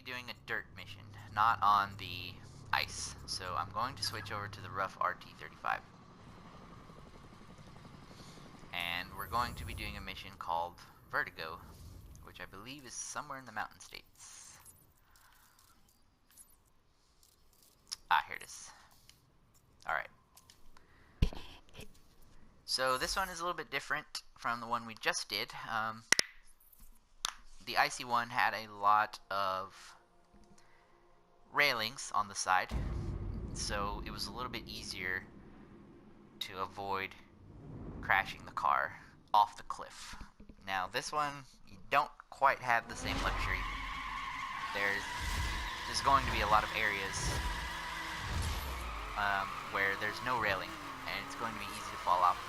be doing a dirt mission, not on the ice. So I'm going to switch over to the rough RT-35. And we're going to be doing a mission called Vertigo, which I believe is somewhere in the mountain states. Ah, here it is. Alright. So this one is a little bit different from the one we just did. The icy one had a lot of railings on the side, so it was a little bit easier to avoid crashing the car off the cliff. Now this one, you don't quite have the same luxury. There's going to be a lot of areas where there's no railing, and it's going to be easy to fall off.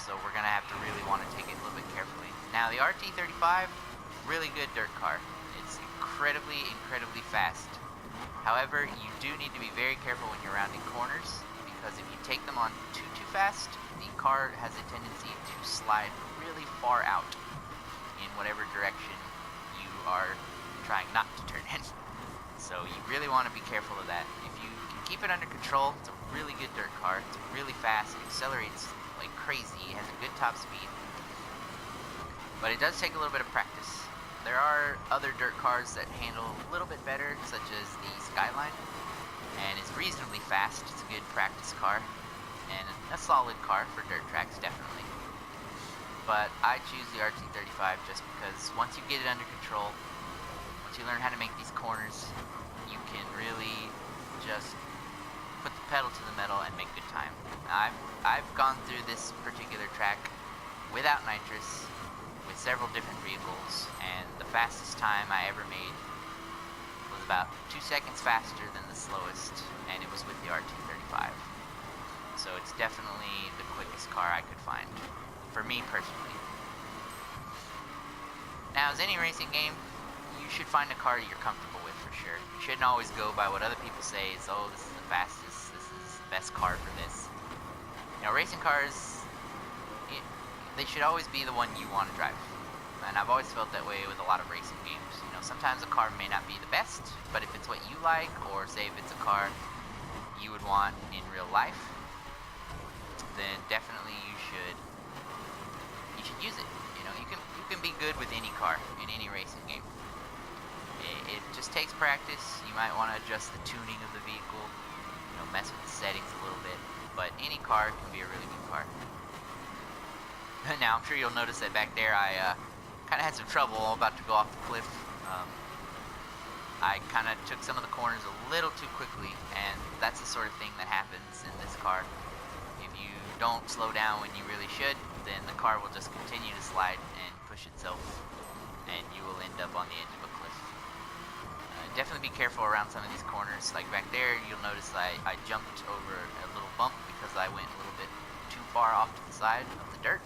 So we're going to have to really want to take it a little bit carefully. Now the RT-35, really good dirt car. It's incredibly fast. However, you do need to be very careful when you're rounding corners, because if you take them on too fast, the car has a tendency to slide really far out in whatever direction you are trying not to turn in. So you really want to be careful of that. If you can keep it under control, it's a really good dirt car. It's really fast. It accelerates like crazy. It has a good top speed. But it does take a little bit of practice. There are other dirt cars that handle a little bit better, such as the Skyline, and it's reasonably fast. It's a good practice car, and a solid car for dirt tracks, definitely. But I choose the RT-35 just because once you get it under control, once you learn how to make these corners, you can really just put the pedal to the metal and make good time. I've gone through this particular track without nitrous, with several different vehicles, and the fastest time I ever made was about 2 seconds faster than the slowest, and it was with the RT-35. So it's definitely the quickest car I could find, for me personally. Now, as any racing game, you should find a car you're comfortable with for sure. You shouldn't always go by what other people say is, oh, this is the fastest, this is the best car for this. You know, racing cars, they should always be the one you want to drive. And I've always felt that way with a lot of racing games. You know, sometimes a car may not be the best, but if it's what you like, or say if it's a car you would want in real life, then definitely you should use it. You know, you can be good with any car in any racing game. It just takes practice. You might want to adjust the tuning of the vehicle, you know, mess with the settings a little bit, but any car can be a really good car. Now, I'm sure you'll notice that back there I kind of had some trouble about to go off the cliff. I kind of took some of the corners a little too quickly, and that's the sort of thing that happens in this car. If you don't slow down when you really should, then the car will just continue to slide and push itself, and you will end up on the edge of a cliff. Definitely be careful around some of these corners. Like back there, you'll notice I jumped over a little bump because I went a little bit too far off to the side of the dirt.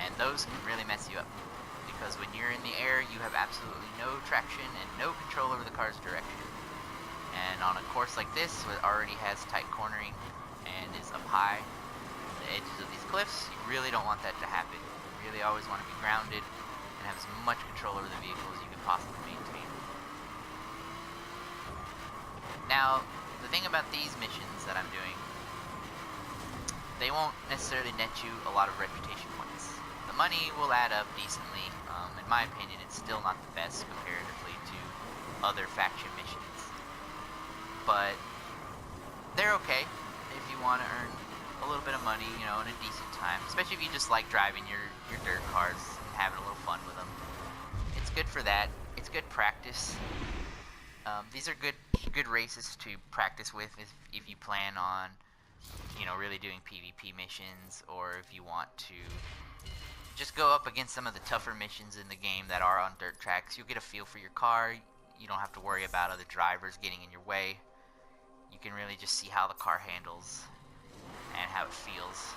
And those can really mess you up, because when you're in the air, you have absolutely no traction and no control over the car's direction. And on a course like this, that already has tight cornering and is up high, the edges of these cliffs, you really don't want that to happen. You really always want to be grounded and have as much control over the vehicle as you can possibly maintain. Now, the thing about these missions that I'm doing, they won't necessarily net you a lot of reputation points. The money will add up decently. In my opinion, it's still not the best comparatively to other faction missions, but they're okay if you want to earn a little bit of money, you know, in a decent time, especially if you just like driving your dirt cars and having a little fun with them. It's good for that. It's good practice. These are good races to practice with if you plan on, you know, really doing PvP missions, or if you want to just go up against some of the tougher missions in the game that are on dirt tracks. You'll get a feel for your car. You don't have to worry about other drivers getting in your way. You can really just see how the car handles and how it feels.